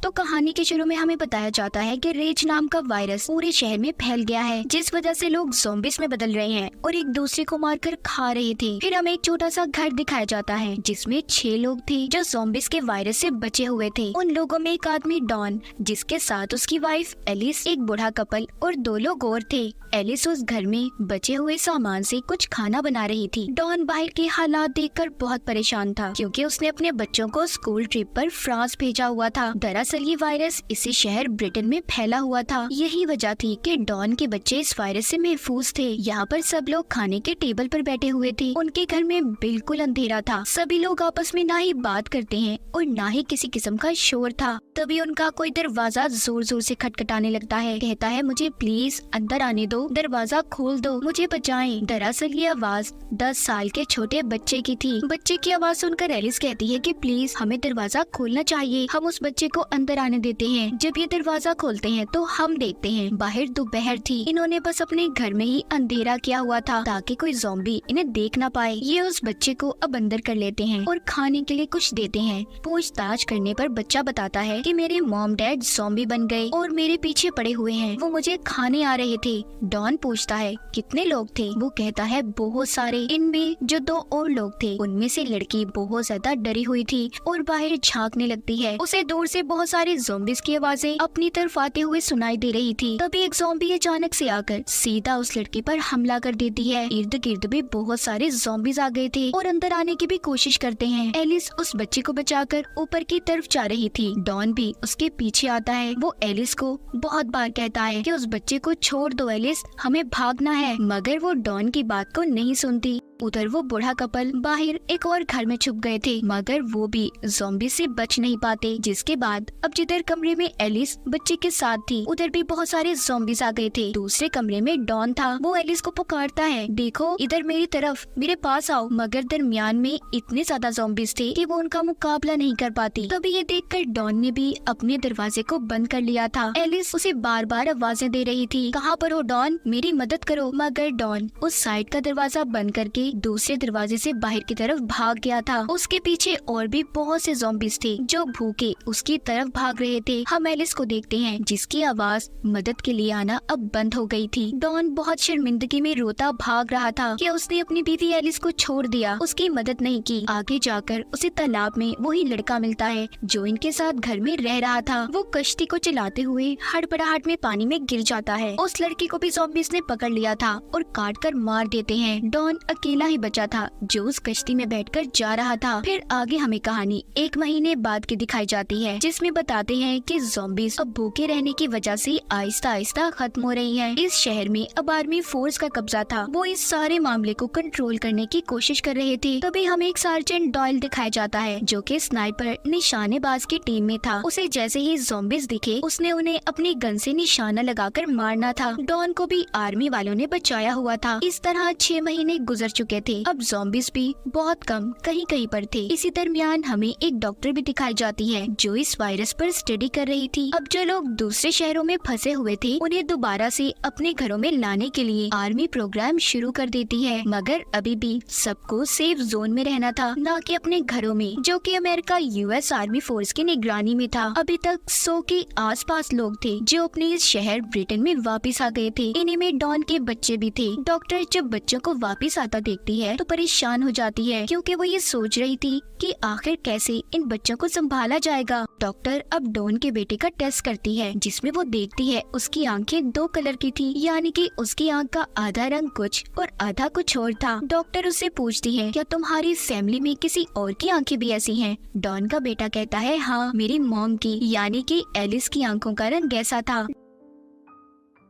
तो कहानी के शुरू में हमें बताया जाता है कि रेज नाम का वायरस पूरे शहर में फैल गया है, जिस वजह से लोग ज़ॉम्बीज़ में बदल रहे हैं और एक दूसरे को मारकर खा रहे थे। फिर हमें एक छोटा सा घर दिखाया जाता है जिसमें 6 लोग थे जो ज़ॉम्बीज़ के वायरस से बचे हुए थे। उन लोगों में एक आदमी डॉन, जिसके साथ उसकी वाइफ एलिस, एक बूढ़ा कपल और 2 लोग और थे। एलिस उस घर में बचे हुए सामान से कुछ खाना बना रही थी। डॉन बाहर के हालात देखकर बहुत परेशान था क्योंकि उसने अपने बच्चों को स्कूल ट्रिप पर फ्रांस भेजा हुआ था। दरअसल ये वायरस इसी शहर ब्रिटेन में फैला हुआ था। यही वजह थी कि डॉन के बच्चे इस वायरस से महफूज थे। यहाँ पर सब लोग खाने के टेबल पर बैठे हुए थे। उनके घर में बिल्कुल अंधेरा था। सभी लोग आपस में ना ही बात करते हैं और ना ही किसी किस्म का शोर था। तभी उनका कोई दरवाजा जोर जोर से खटखटाने लगता है। कहता है, मुझे प्लीज अंदर आने दो, दरवाजा खोल दो, मुझे बचाएं। दरअसल ये आवाज 10 साल के छोटे बच्चे की थी। बच्चे की आवाज सुनकर एलिस कहती है कि प्लीज हमें दरवाजा खोलना चाहिए, हम उस बच्चे को अंदर आने देते हैं। जब ये दरवाजा खोलते हैं तो हम देखते हैं बाहर दोपहर थी। इन्होंने बस अपने घर में ही अंधेरा किया हुआ था ताकि कोई ज़ॉम्बी इन्हें देख ना पाए। ये उस बच्चे को अब अंदर कर लेते हैं और खाने के लिए कुछ देते हैं। पूछताछ करने पर बच्चा बताता है कि मेरे मॉम डैड ज़ॉम्बी बन गए और मेरे पीछे पड़े हुए हैं, वो मुझे खाने आ रहे थे। डॉन पूछता है कितने लोग थे? वो कहता है बहुत सारे। इनमें जो 2 और लोग थे उनमें से लड़की बहुत ज्यादा डरी हुई थी और बाहर झांकने लगती है। उसे दूर से बहुत सारे ज़ॉम्बीज़ की आवाजें अपनी तरफ आते हुए सुनाई दे रही थी। तभी एक ज़ॉम्बी अचानक से आकर सीधा उस लड़की पर हमला कर देती है। इर्द गिर्द भी बहुत सारे ज़ॉम्बीज़ आ गए थे और अंदर आने की भी कोशिश करते हैं। एलिस उस बच्चे को बचाकर ऊपर की तरफ जा रही थी। डॉन भी उसके पीछे आता है। वो एलिस को बहुत बार कहता है कि उस बच्चे को छोड़ दो एलिस, हमें भागना है, मगर वो डॉन की बात को नहीं सुनती। उधर वो बूढ़ा कपल बाहर एक और घर में छुप गए थे, मगर वो भी ज़ॉम्बी से बच नहीं पाते। जिसके बाद अब जिधर कमरे में एलिस बच्चे के साथ थी उधर भी बहुत सारे ज़ॉम्बीज़ आ गए थे। दूसरे कमरे में डॉन था। वो एलिस को पुकारता है, देखो इधर मेरी तरफ, मेरे पास आओ, मगर दरमियान में इतने ज्यादा ज़ॉम्बीज़ थे कि वो उनका मुकाबला नहीं कर पाती। तभी ये देखकर डॉन ने भी अपने दरवाजे को बंद कर लिया था। एलिस उसे बार बार आवाजें दे रही थी, कहाँ पर हो डॉन, मेरी मदद करो। मगर डॉन उस साइड का दरवाजा बंद करके दूसरे दरवाजे से बाहर की तरफ भाग गया था। उसके पीछे और भी बहुत से ज़ॉम्बीज़ थे जो भूखे उसकी तरफ भाग रहे थे। हम एलिस को देखते हैं जिसकी आवाज मदद के लिए आना अब बंद हो गई थी। डॉन बहुत शर्मिंदगी में रोता भाग रहा था कि उसने अपनी बीवी एलिस को छोड़ दिया, उसकी मदद नहीं की। आगे जाकर उसे तालाब में वही लड़का मिलता है जो इनके साथ घर में रह रहा था। वो कश्ती को चलाते हुए हड़बड़ाहट में पानी में गिर जाता है। उस लड़की को भी ज़ॉम्बीज़ ने पकड़ लिया था और काट कर मार देते हैं। डॉन अकेला ही बचा था जो उस कश्ती में बैठकर जा रहा था। फिर आगे हमें कहानी 1 महीने बाद की दिखाई जाती है जिसमें बताते हैं कि ज़ॉम्बीज़ अब भूखे रहने की वजह से आहिस्ता आहिस्ता खत्म हो रही हैं। इस शहर में अब आर्मी फोर्स का कब्जा था। वो इस सारे मामले को कंट्रोल करने की कोशिश कर रहे थे। तभी हमें एक सार्जेंट डॉयल दिखाया जाता है जो कि स्नाइपर निशानेबाज की टीम में था। उसे जैसे ही ज़ॉम्बीज़ दिखे उसने उन्हें अपनी गन से निशाना लगाकर मारना था। डॉन को भी आर्मी वालों ने बचाया हुआ था। इस तरह 6 महीने गुजर चुके थे। अब ज़ॉम्बीज़ भी बहुत कम कहीं कहीं पर थे। इसी दरमियान हमें एक डॉक्टर भी दिखाई जाती है जो इस वायरस पर स्टडी कर रही थी। अब जो लोग दूसरे शहरों में फंसे हुए थे उन्हें दोबारा से अपने घरों में लाने के लिए आर्मी प्रोग्राम शुरू कर देती है, मगर अभी भी सबको सेफ जोन में रहना था, न कि अपने घरों में, जो कि अमेरिका US आर्मी फोर्स की निगरानी में था। अभी तक 100 के आसपास लोग थे जो अपने इस शहर ब्रिटेन में वापस आ गए थे। इन्हीं में डॉन के बच्चे भी थे। डॉक्टर जब बच्चों को वापस आता देखती है तो परेशान हो जाती है क्योंकि वो ये सोच रही थी कि आखिर कैसे इन बच्चों को संभाला जाएगा। डॉक्टर अब डॉन के बेटे का टेस्ट करती है जिसमें वो देखती है उसकी आंखें 2 कलर की थी, यानी कि उसकी आंख का आधा रंग कुछ और आधा कुछ और था। डॉक्टर उससे पूछती है, क्या तुम्हारी फैमिली में किसी और की आंखें भी ऐसी हैं? डॉन का बेटा कहता है, हाँ, मेरी मॉम की, यानी कि एलिस की आंखों का रंग ऐसा था।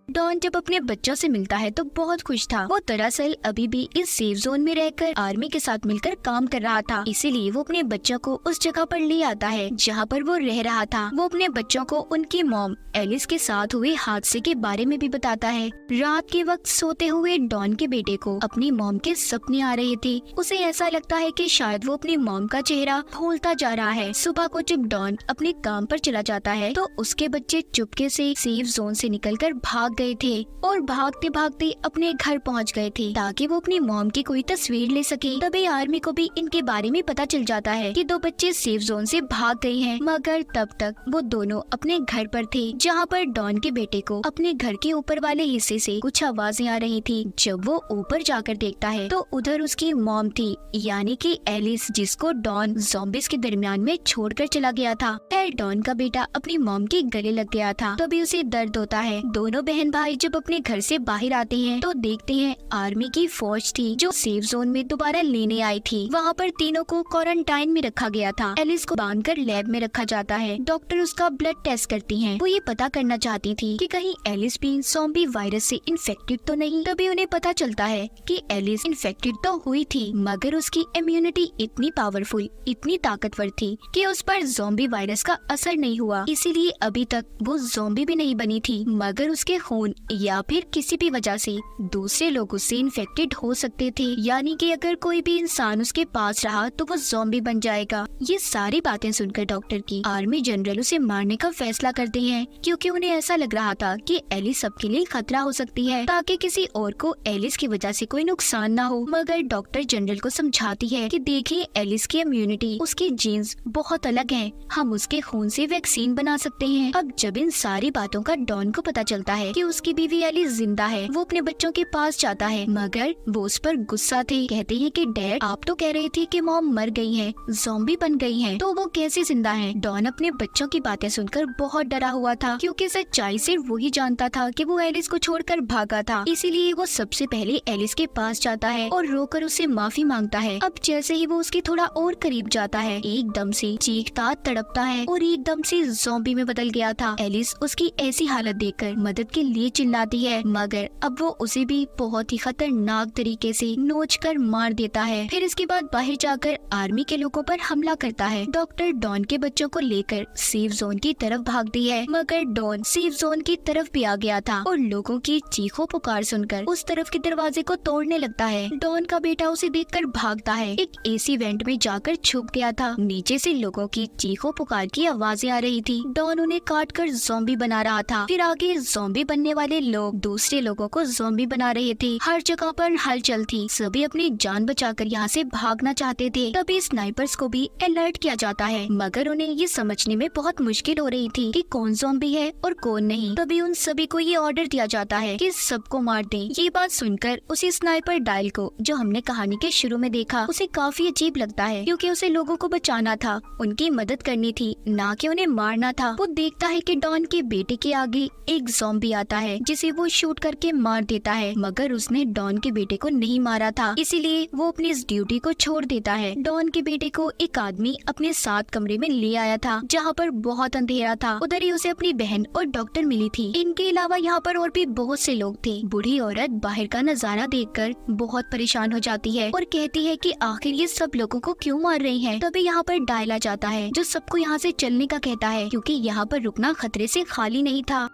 डॉन जब अपने बच्चों से मिलता है तो बहुत खुश था। वो दरअसल अभी भी इस सेफ जोन में रहकर आर्मी के साथ मिलकर काम कर रहा था, इसीलिए वो अपने बच्चों को उस जगह पर ले आता है जहाँ पर वो रह रहा था। वो अपने बच्चों को उनकी मॉम एलिस के साथ हुए हादसे के बारे में भी बताता है। रात के वक्त सोते हुए डॉन के बेटे को अपनी मॉम के सपने आ रहे थे। उसे ऐसा लगता है कि शायद वो अपनी मॉम का चेहरा भूलता जा रहा है। सुबह को जब डॉन अपने काम पर चला जाता है तो उसके बच्चे चुपके से सेफ जोन से निकलकर भाग गए थे और भागते भागते अपने घर पहुंच गए थे ताकि वो अपनी मॉम की कोई तस्वीर ले सके। तभी आर्मी को भी इनके बारे में पता चल जाता है कि 2 बच्चे सेफ जोन से भाग गए हैं, मगर तब तक वो दोनों अपने घर पर थे, जहाँ पर डॉन के बेटे को अपने घर के ऊपर वाले हिस्से से कुछ आवाजें आ रही थी। जब वो ऊपर जाकर देखता है तो उधर उसकी मॉम थी, यानी कि एलिस, जिसको डॉन ज़ॉम्बीज़ के दरमियान में छोड़कर चला गया था। फिर डॉन का बेटा अपनी मॉम के गले लग गया था, तभी उसे दर्द होता है। दोनों बहन भाई जब अपने घर से बाहर आते हैं तो देखते हैं आर्मी की फौज थी जो सेफ जोन में दोबारा लेने आई थी। वहाँ पर तीनों को क्वारंटाइन में रखा गया था। एलिस को बांधकर लैब में रखा जाता है। डॉक्टर उसका ब्लड टेस्ट करती हैं। वो ये पता करना चाहती थी कि कहीं एलिस भी ज़ॉम्बी वायरस से इन्फेक्टेड तो नहीं। तभी उन्हें पता चलता है कि एलिस इन्फेक्टेड तो हुई थी, मगर उसकी इम्यूनिटी इतनी पावरफुल, इतनी ताकतवर थी कि उस पर ज़ॉम्बी वायरस का असर नहीं हुआ। इसीलिए अभी तक वो ज़ॉम्बी भी नहीं बनी थी, मगर उसके खून या फिर किसी भी वजह से दूसरे लोगों से इन्फेक्टेड हो सकते थे, यानी कि अगर कोई भी इंसान उसके पास रहा तो वो ज़ॉम्बी बन जाएगा। ये सारी बातें सुनकर डॉक्टर की आर्मी जनरल उसे मारने का फैसला करते हैं, क्योंकि उन्हें ऐसा लग रहा था कि एलिस सबके लिए खतरा हो सकती है, ताकि किसी और को एलिस की वजह से कोई नुकसान ना हो। मगर डॉक्टर जनरल को समझाती है कि देखिए, एलिस की इम्यूनिटी, उसके जीन्स बहुत अलग हैं, हम उसके खून से वैक्सीन बना सकते हैं। अब जब इन सारी बातों का डॉन को पता चलता है कि उसकी बीवी एलिस जिंदा है, वो अपने बच्चों के पास जाता है, मगर वो उस पर गुस्सा थे। कहते हैं कि डैड, आप तो कह रहे थे कि मॉम मर गई है, ज़ॉम्बी बन गई है, तो वो कैसे जिंदा है? डॉन अपने बच्चों की बातें सुनकर बहुत डरा हुआ था, क्योंकि सच्चाई सिर्फ वही जानता था कि वो एलिस को छोड़कर भागा था। इसीलिए वो सबसे पहले एलिस के पास जाता है और रोकर उससे माफी मांगता है। अब जैसे ही वो उसके थोड़ा और करीब जाता है, एकदम से चीखता तड़पता है और एकदम से ज़ॉम्बी में बदल गया था। एलिस उसकी ऐसी हालत देखकर मदद के लिए चिल्लाती है, मगर अब वो उसे भी बहुत ही खतरनाक तरीके से नोचकर मार देता है। फिर इसके बाद बाहर जाकर आर्मी के लोगों पर हमला करता है। डॉक्टर डॉन के बच्चों को लेकर सेफ जोन की तरफ भागती है, मगर डॉन सेफ जोन की तरफ भी आ गया था और लोगों की चीखों पुकार सुनकर उस तरफ के दरवाजे को तोड़ने लगता है। डॉन का बेटा उसे देखकर भागता है, एक एसी वेंट में जाकर छुप गया था। नीचे से लोगों की चीखों पुकार की आवाजें आ रही थी। डॉन उन्हें काट कर ज़ॉम्बी बना रहा था। फिर आगे ज़ॉम्बी बनने वाले लोग दूसरे लोगों को ज़ॉम्बी बना रहे थे। हर जगह पर हलचल थी, सभी अपनी जान बचाकर यहाँ से भागना चाहते थे। तभी स्नाइपर्स को भी अलर्ट किया जाता है, मगर उन्हें ये समझने में बहुत मुश्किल हो रही थी कि कौन ज़ॉम्बी है और कौन नहीं। तभी उन सभी को ये ऑर्डर दिया जाता है कि सबको मार दें। ये बात सुनकर उसी स्नाइपर डायल को, जो हमने कहानी के शुरू में देखा, उसे काफी अजीब लगता है, क्योंकि उसे लोगों को बचाना था, उनकी मदद करनी थी, ना कि उन्हें मारना था। वो देखता है कि डॉन के बेटे के आगे एक ज़ॉम्बी आता है, जिसे वो शूट करके मार देता है, मगर उसने डॉन के बेटे को नहीं मारा था, इसीलिए वो अपनी इस ड्यूटी को छोड़ देता है। डॉन के बेटे को एक आदमी अपने साथ कमरे में ले आया था, जहाँ पर बहुत अंधेरा था। उधर ही उसे अपनी बहन और डॉक्टर मिली थी। इनके अलावा यहाँ पर और भी बहुत से लोग थे। बूढ़ी औरत बाहर का नजारा देखकर बहुत परेशान हो जाती है और कहती है कि आखिर ये सब लोगों को क्यों मार रही है। तभी यहाँ पर डायल आ जाता है, जो सबको यहाँ से चलने का कहता है, क्योंकि यहाँ पर रुकना खतरे से खाली नहीं था।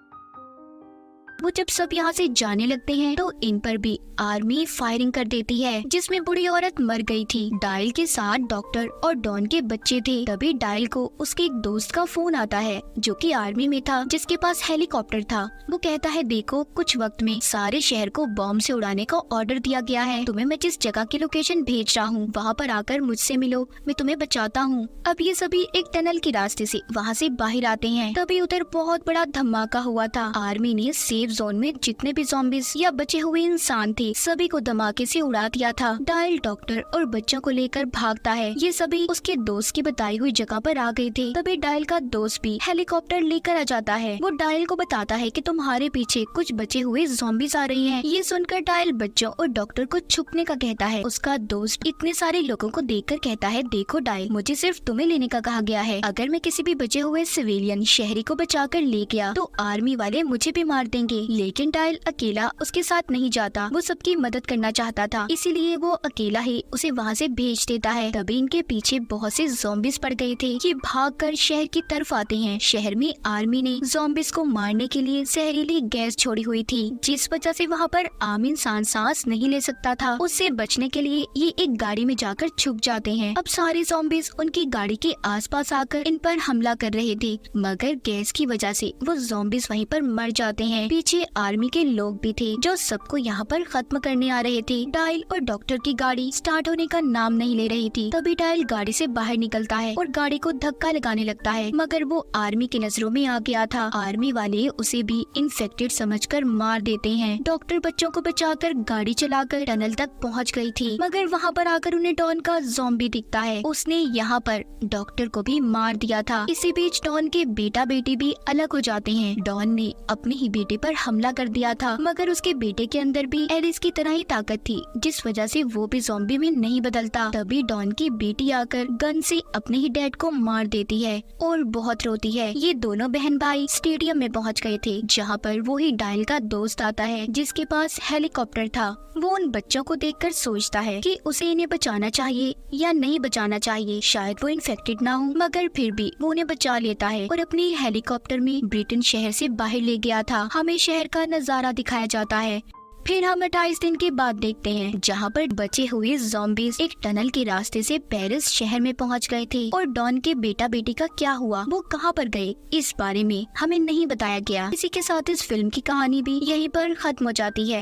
वो जब सब यहाँ से जाने लगते हैं तो इन पर भी आर्मी फायरिंग कर देती है, जिसमें बूढ़ी औरत मर गई थी। डायल के साथ डॉक्टर और डॉन के बच्चे थे। तभी डायल को उसके एक दोस्त का फोन आता है, जो कि आर्मी में था, जिसके पास हेलीकॉप्टर था। वो कहता है, देखो, कुछ वक्त में सारे शहर को बॉम्ब से उड़ाने का ऑर्डर दिया गया है। तुम्हें मैं जिस जगह की लोकेशन भेज रहा हूँ, वहाँ पर आकर मुझसे मिलो, मैं तुम्हें बचाता हूँ। अब ये सभी एक टनल के रास्ते से वहाँ से बाहर आते हैं। तभी उधर बहुत बड़ा धमाका हुआ था। आर्मी ने सेफ जोन में जितने भी ज़ॉम्बीज़ या बचे हुए इंसान थे, सभी को धमाके से उड़ा दिया था। डायल डॉक्टर और बच्चों को लेकर भागता है। ये सभी उसके दोस्त की बताई हुई जगह पर आ गए थे। तभी डायल का दोस्त भी हेलीकॉप्टर लेकर आ जाता है। वो डायल को बताता है कि तुम्हारे पीछे कुछ बचे हुए ज़ॉम्बीज़ आ रही हैं। ये सुनकर डायल बच्चों और डॉक्टर को छुपने का कहता है। उसका दोस्त इतने सारे लोगों को देखकर कहता है, देखो डायल, मुझे सिर्फ तुम्हें लेने का कहा गया है। अगर मैं किसी भी बचे हुए सिविलियन शहरी को बचाकर ले गया तो आर्मी वाले मुझे भी मार देंगे। लेकिन डायल अकेला उसके साथ नहीं जाता। वो सबकी मदद करना चाहता था, इसीलिए वो अकेला ही उसे वहाँ से भेज देता है। तभी इनके पीछे बहुत से ज़ॉम्बीज़ पड़ गए थे। ये भागकर शहर की तरफ आते हैं। शहर में आर्मी ने ज़ॉम्बीज़ को मारने के लिए जहरीली गैस छोड़ी हुई थी, जिस वजह से वहाँ पर आम इंसान सांस नहीं ले सकता था। उससे बचने के लिए ये एक गाड़ी में जाकर छुप जाते हैं। अब सारे ज़ॉम्बीज़ उनकी गाड़ी के आसपास आकर इन पर हमला कर रहे थे, मगर गैस की वजह से वो ज़ॉम्बीज़ वहीं पर मर जाते हैं। पीछे आर्मी के लोग भी थे जो सबको यहाँ पर खत्म करने आ रहे थे। डायल और डॉक्टर की गाड़ी स्टार्ट होने का नाम नहीं ले रही थी। तभी डायल गाड़ी से बाहर निकलता है और गाड़ी को धक्का लगाने लगता है, मगर वो आर्मी की नजरों में आ गया था। आर्मी वाले उसे भी इन्फेक्टेड समझकर मार देते हैं। डॉक्टर बच्चों को बचाकर गाड़ी चलाकर टनल तक पहुंच गई थी, मगर वहां पर आकर उन्हें डॉन का ज़ॉम्बी दिखता है। उसने यहाँ पर डॉक्टर को भी मार दिया था। इसी बीच डॉन के बेटा बेटी भी अलग हो जाते हैं। डॉन ने अपने ही बेटे पर हमला कर दिया था, मगर उसके बेटे के अंदर भी एलिस की तरह ही ताकत थी, जिस वजह से वो भी ज़ॉम्बी में नहीं बदलता। तभी डॉन की बेटी आकर गन से अपने ही डैड को मार देती है और बहुत रोती है। ये दोनों बहन भाई स्टेडियम में पहुंच गए थे, जहां पर वो ही डायल का दोस्त आता है जिसके पास हेलीकॉप्टर था। वो उन बच्चों को देखकर सोचता है कि उसे इन्हें बचाना चाहिए या नहीं बचाना चाहिए। शायद वो इन्फेक्टेड ना हो, मगर फिर भी वो उन्हें बचा लेता है और अपने हेलीकॉप्टर में ब्रिटेन शहर से बाहर ले गया था। हमें शहर का नजारा दिखाया जाता है। फिर हम 28 दिन के बाद देखते हैं, जहाँ पर बचे हुए ज़ॉम्बीज़ एक टनल के रास्ते से पेरिस शहर में पहुँच गए थे। और डॉन के बेटा बेटी का क्या हुआ, वो कहाँ पर गए, इस बारे में हमें नहीं बताया गया। इसी के साथ इस फिल्म की कहानी भी यहीं पर खत्म हो जाती है।